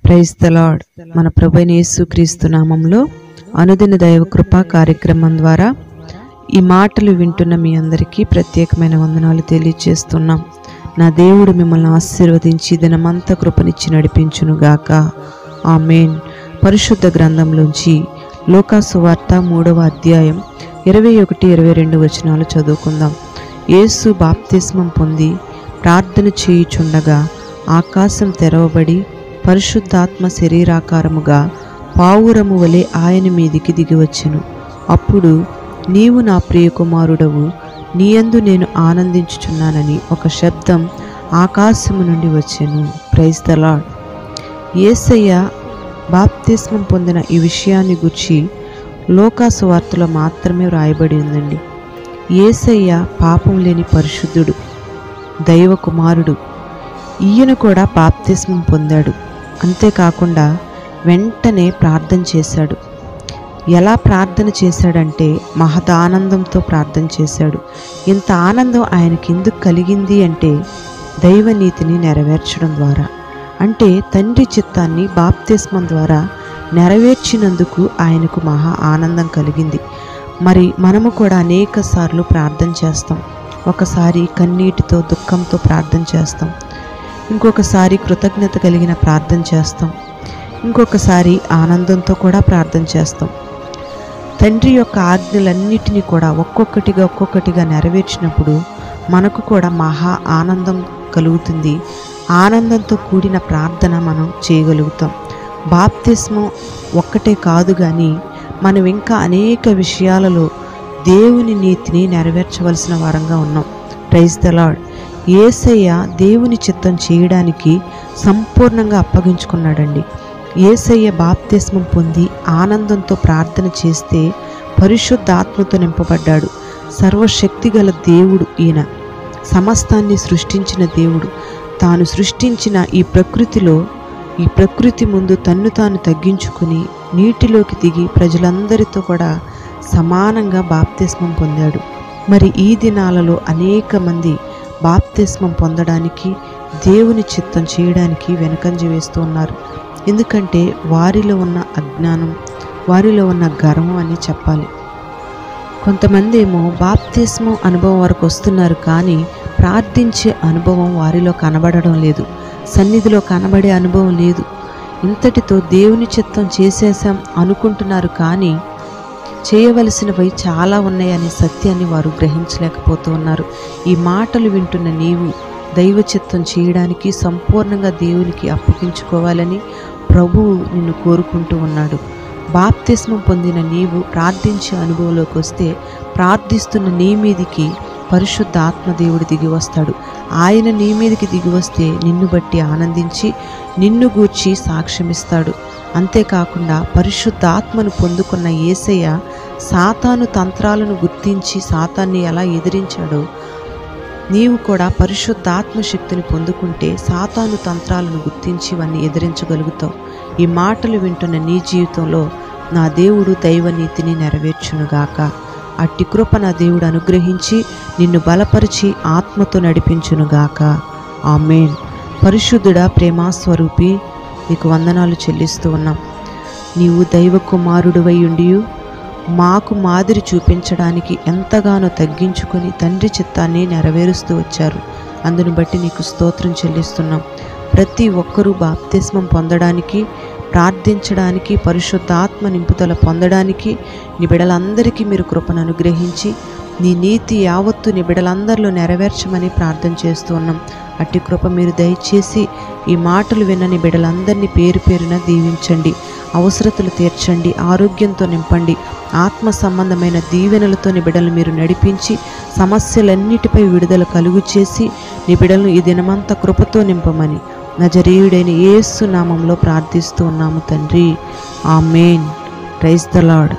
Praise the lord. మన ప్రభువైన యేసుక్రీస్తు నామములో అనుదిన దైవ కృపా కార్యక్రమం ద్వారా ఈ మాటలు వింటున్న మీ అందరికీ ప్రత్యేకమైన వందనాలు తెలియజేస్తున్నాం. నా దేవుడు మిమ్మల్ని ఆశీర్వదించి దినమంతా కృపనిచ్చి నడిపించును గాక. ఆమేన్. పరిశుద్ధ గ్రంథంలోంచి లూకా సువార్త 3వ అధ్యాయం 21-22 వచనాలు చదువుకుందాం. యేసు బాప్తిస్మం పొంది ప్రార్థన చేయుచుండగా ఆకాశం తెరవబడి పరిశుద్ధాత్మ శరీరాకారముగా పావురము వలె ఆయన మీదికి దిగివచ్చెను. అప్పుడు నీవు నా ప్రియ కుమారుడవు, నీయందు నేను ఆనందించుచున్నానని ఒక శబ్దం ఆకాశము నుండి వచ్చెను. Praise the lord. యేసయ్య బాప్తిస్మం పొందిన ఈ విషయాన్ని గురించి లూకా సువార్తలో మాత్రమే వ్రాయబడి ఉందండి. యేసయ్య పాపం లేని పరిశుద్ధుడు, దైవ కుమారుడు. ఈయన కూడా బాప్తిస్మం పొందాడు. అంతేకాకుండా వెంటనే ప్రార్థన చేశాడు. ఎలా ప్రార్థన చేశాడంటే మహదానందంతో ప్రార్థన చేశాడు. ఇంత ఆనందం ఆయనకి ఎందుకు కలిగింది అంటే దైవనీతిని నెరవేర్చడం ద్వారా, అంటే తండ్రి చిత్తాన్ని బాప్తిస్మం ద్వారా నెరవేర్చినందుకు ఆయనకు మహా ఆనందం కలిగింది. మరి మనము కూడా అనేక సార్లు ప్రార్థన చేస్తాం. ఒకసారి కన్నీటితో దుఃఖంతో ప్రార్థన చేస్తాం, ఇంకొకసారి కృతజ్ఞత కలిగిన ప్రార్థన చేస్తాం, ఇంకొకసారి ఆనందంతో కూడా ప్రార్థన చేస్తాం. తండ్రి యొక్క ఆజ్ఞలన్నిటినీ కూడా ఒక్కొక్కటిగా నెరవేర్చినప్పుడు మనకు కూడా మహా ఆనందం కలుగుతుంది. ఆనందంతో కూడిన ప్రార్థన మనం చేయగలుగుతాం. బాప్తిస్మం ఒక్కటే కాదు కానీ మనం ఇంకా అనేక విషయాలలో దేవుని నీతిని నెరవేర్చవలసిన వారంగా ఉన్నాం. Praise the lord. యేసయ్య దేవుని చిత్తం చేయడానికి సంపూర్ణంగా అప్పగించుకున్నాడండి. యేసయ్య బాప్తిస్మం పొంది ఆనందంతో ప్రార్థన చేస్తే పరిశుద్ధాత్మతో నింపబడ్డాడు. సర్వశక్తిగల దేవుడు ఈయన, సమస్తాన్ని సృష్టించిన దేవుడు. తాను సృష్టించిన ఈ ప్రకృతి ముందు తన్ను తాను తగ్గించుకుని నీటిలోకి దిగి ప్రజలందరితో కూడా సమానంగా బాప్తిస్మం పొందాడు. మరి ఈ దినాలలో అనేక మంది బాప్తిస్మం పొందడానికి, దేవుని చిత్తం చేయడానికి వెనకంజ వేస్తూ ఉన్నారు. ఎందుకంటే వారిలో ఉన్న అజ్ఞానం, వారిలో ఉన్న గర్వం అని చెప్పాలి. కొంతమంది ఏమో బాప్తిస్మం అనుభవం వరకు వస్తున్నారు కానీ ప్రార్థించే అనుభవం వారిలో కనబడడం లేదు, సన్నిధిలో కనబడే అనుభవం లేదు. ఇంతటితో దేవుని చిత్తం చేసేసాం అనుకుంటున్నారు కానీ చేయవలసినవి చాలా ఉన్నాయనే సత్యాన్ని వారు గ్రహించలేకపోతూ ఉన్నారు. ఈ మాటలు వింటున్న నీవు దైవ చిత్తం చేయడానికి సంపూర్ణంగా దేవునికి అప్పగించుకోవాలని ప్రభువు నిన్ను కోరుకుంటూ ఉన్నాడు. బాప్తిస్మం పొందిన నీవు ప్రార్థించే అనుభవంలోకి వస్తే ప్రార్థిస్తున్న నీ మీదికి పరిశుద్ధ ఆత్మదేవుడు దిగి వస్తాడు. ఆయన నీ మీదికి దిగి వస్తే నిన్ను బట్టి ఆనందించి నిన్ను గూర్చి సాక్ష్యమిస్తాడు. అంతేకాకుండా పరిశుద్ధాత్మను పొందుకున్న యేసయ్య సాతాను తంత్రాలను గుర్తించి సాతాన్ని ఎలా ఎదిరించాడో నీవు కూడా పరిశుద్ధాత్మ శక్తిని పొందుకుంటే సాతాను తంత్రాలను గుర్తించి వాన్ని ఎదిరించగలుగుతావు. ఈ మాటలు వింటున్న నీ జీవితంలో నా దేవుడు దైవనీతిని నెరవేర్చునుగాక. అట్టి కృప నా దేవుడు అనుగ్రహించి నిన్ను బలపరిచి ఆత్మతో నడిపించునుగాక. ఆమేన్. పరిశుద్ధుడా, ప్రేమాస్వరూపి, నీకు వందనాలు చెల్లిస్తూ ఉన్నాం. నీవు దైవ కుమారుడివై ఉండి మాకు మాదిరి చూపించడానికి ఎంతగానో తగ్గించుకొని తండ్రి చిత్తాన్ని నెరవేరుస్తూ వచ్చారు. అందును బట్టి నీకు స్తోత్రం చెల్లిస్తున్నాం. ప్రతి ఒక్కరూ బాప్తిస్మం పొందడానికి, ప్రార్థించడానికి, పరిశుద్ధాత్మ నింపుదల పొందడానికి నీ బిడ్డలందరికీ మీరు కృపను అనుగ్రహించి నీ నీతి యావత్తు నీ బిడ్డలందరిలో నెరవేర్చమని ప్రార్థన చేస్తూ ఉన్నాం. అట్టి కృప మీరు దయచేసి ఈ మాటలు విన్న బిడ్డలందరినీ పేరు పేరున దీవించండి, అవసరతలు తీర్చండి, ఆరోగ్యంతో నింపండి, ఆత్మ సంబంధమైన దీవెనలతో నీ బిడ్డలు మీరు నడిపించి సమస్యలన్నిటిపై విడుదల కలుగు చేసి నీ బిడ్డలను ఈ దినమంతా కృపతో నింపమని నజరేయుడైన యేసు నామంలో ప్రార్థిస్తూ ఉన్నాము తండ్రి. ఆమేన్. Praise the lord.